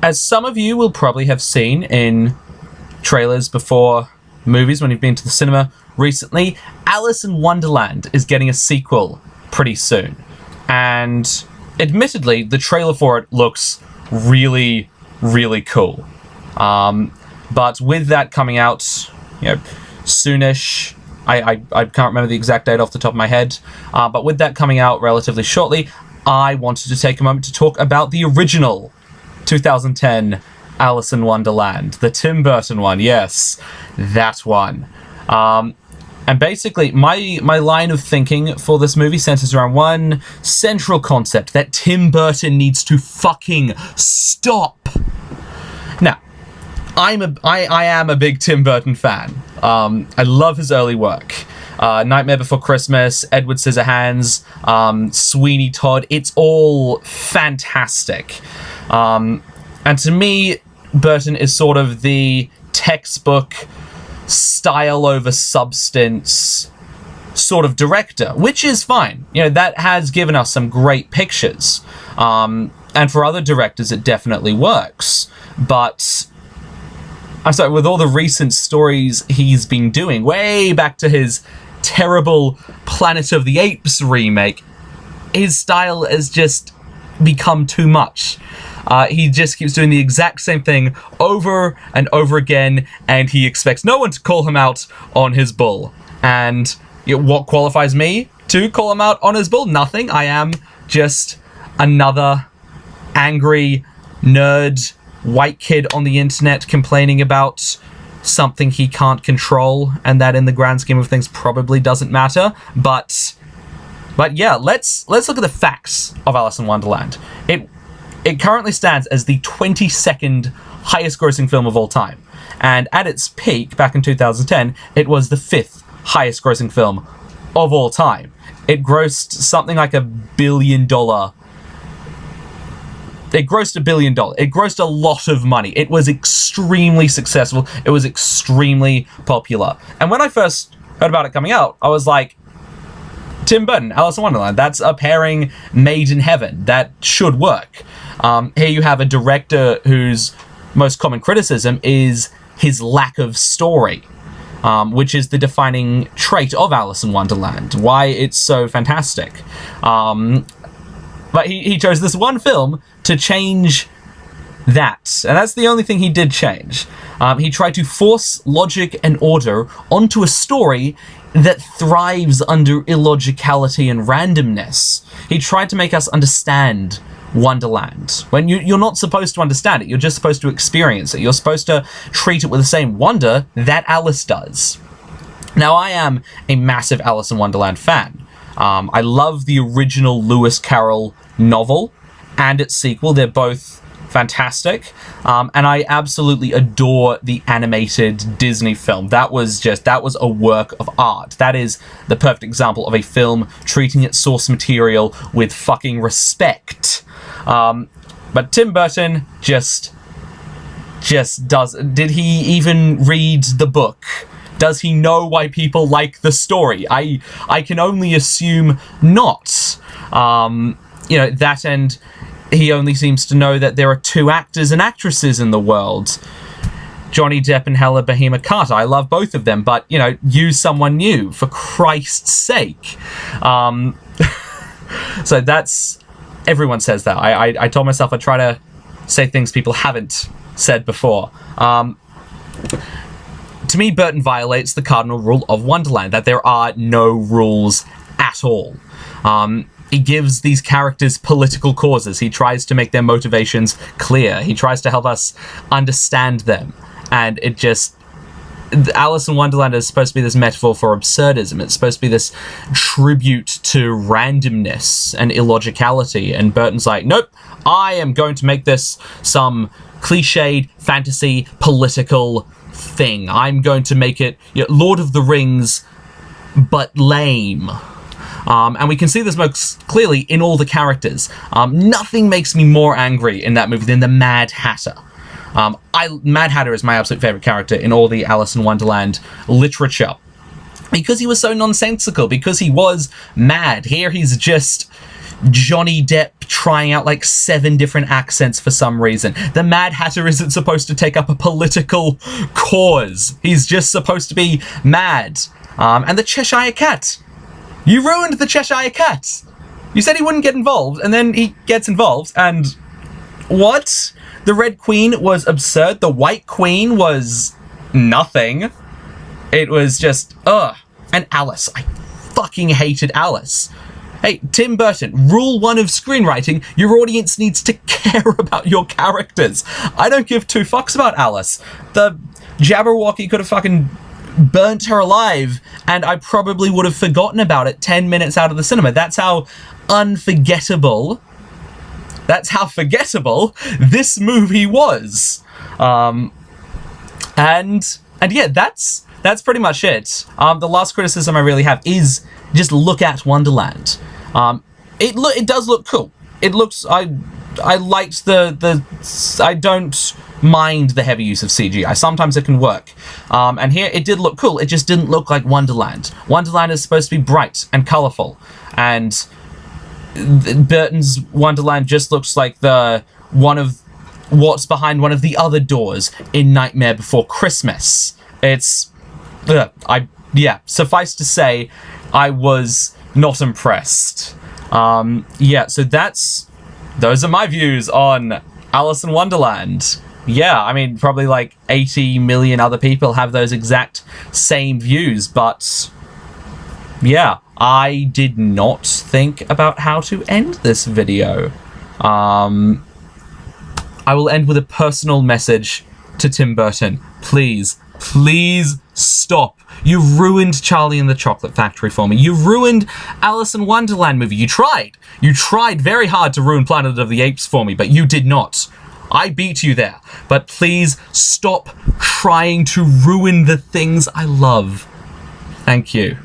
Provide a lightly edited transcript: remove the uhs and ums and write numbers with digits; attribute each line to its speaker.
Speaker 1: As some of you will probably have seen in trailers before movies when you've been to the cinema recently, Alice in Wonderland is getting a sequel pretty soon. And admittedly, the trailer for it looks really, really cool. But with that coming out, soonish, I can't remember the exact date off the top of my head, but with that coming out relatively shortly, I wanted to take a moment to talk about the original 2010 Alice in Wonderland, the Tim Burton one, yes, that one. And basically, my line of thinking for this movie centers around one central concept, that Tim Burton needs to fucking stop. Now, I am a big Tim Burton fan. I love his early work. Nightmare Before Christmas, Edward Scissorhands, Sweeney Todd, it's all fantastic. And to me, Burton is sort of the textbook style over substance sort of director, which is fine. That has given us some great pictures. And for other directors, it definitely works. But I'm sorry, with all the recent stories he's been doing, way back to his terrible Planet of the Apes remake, his style has just become too much. He just keeps doing the exact same thing over and over again, and he expects no one to call him out on his bull. And what qualifies me to call him out on his bull? Nothing. I am just another angry nerd white kid on the internet complaining about something he can't control, and that in the grand scheme of things probably doesn't matter. But yeah, let's look at the facts of Alice in Wonderland. It currently stands as the 22nd highest grossing film of all time. And at its peak, back in 2010, it was the 5th highest grossing film of all time. It grossed something like $1 billion. It grossed $1 billion. It grossed a lot of money. It was extremely successful. It was extremely popular. And when I first heard about it coming out, I was like, Tim Burton, Alice in Wonderland, that's a pairing made in heaven. That should work. Here you have a director whose most common criticism is his lack of story, which is the defining trait of Alice in Wonderland, why it's so fantastic. But he chose this one film to change that, and that's the only thing he did change. He tried to force logic and order onto a story that thrives under illogicality and randomness. He tried to make us understand Wonderland, when you're not supposed to understand it. You're just supposed to experience it. You're supposed to treat it with the same wonder that Alice does. Now, I am a massive Alice in Wonderland fan. I love the original Lewis Carroll novel and its sequel. They're both fantastic. And I absolutely adore the animated Disney film. That was a work of art. That is the perfect example of a film treating its source material with fucking respect. But Tim Burton just does. Did he even read the book? Does he know why people like the story? I can only assume not. That, and he only seems to know that there are 2 actors and actresses in the world, Johnny Depp and Helena Bonham Carter. I love both of them, but, use someone new, for Christ's sake. So that's... Everyone says that. I told myself I'd try to say things people haven't said before. To me, Burton violates the cardinal rule of Wonderland, that there are no rules at all. He gives these characters political causes. He tries to make their motivations clear. He tries to help us understand them. And it just... Alice in Wonderland is supposed to be this metaphor for absurdism. It's supposed to be this tribute to randomness and illogicality. And Burton's like, nope, I am going to make this some cliched fantasy political thing. I'm going to make it Lord of the Rings, but lame. And we can see this most clearly in all the characters. Nothing makes me more angry in that movie than the Mad Hatter. Mad Hatter is my absolute favorite character in all the Alice in Wonderland literature. Because he was so nonsensical, because he was mad. Here he's just Johnny Depp trying out like 7 different accents for some reason. The Mad Hatter isn't supposed to take up a political cause. He's just supposed to be mad. And the Cheshire Cat. You ruined the Cheshire Cat. You said he wouldn't get involved, and then he gets involved, and what? The Red Queen was absurd. The White Queen was nothing. It was just, ugh. And Alice. I fucking hated Alice. Hey, Tim Burton, rule 1 of screenwriting, your audience needs to care about your characters. I don't give 2 fucks about Alice. The Jabberwocky could have fucking burnt her alive, and I probably would have forgotten about it 10 minutes out of the cinema. That's how unforgettable, that's how forgettable this movie was. And yeah, that's pretty much it. The last criticism I really have is just look at Wonderland. It does look cool. It looks, I liked I don't mind the heavy use of CGI. Sometimes it can work. And here it did look cool. It just didn't look like Wonderland. Wonderland is supposed to be bright and colorful, and Burton's Wonderland just looks like one of what's behind one of the other doors in Nightmare Before Christmas. It's, yeah, suffice to say, I was not impressed. Yeah, so those are my views on Alice in Wonderland. Yeah, I mean, probably like 80 million other people have those exact same views, but yeah, I did not think about how to end this video. I will end with a personal message to Tim Burton. Please, please stop. You ruined Charlie and the Chocolate Factory for me. You ruined Alice in Wonderland movie. You tried. You tried very hard to ruin Planet of the Apes for me, but you did not. I beat you there. But please stop trying to ruin the things I love. Thank you.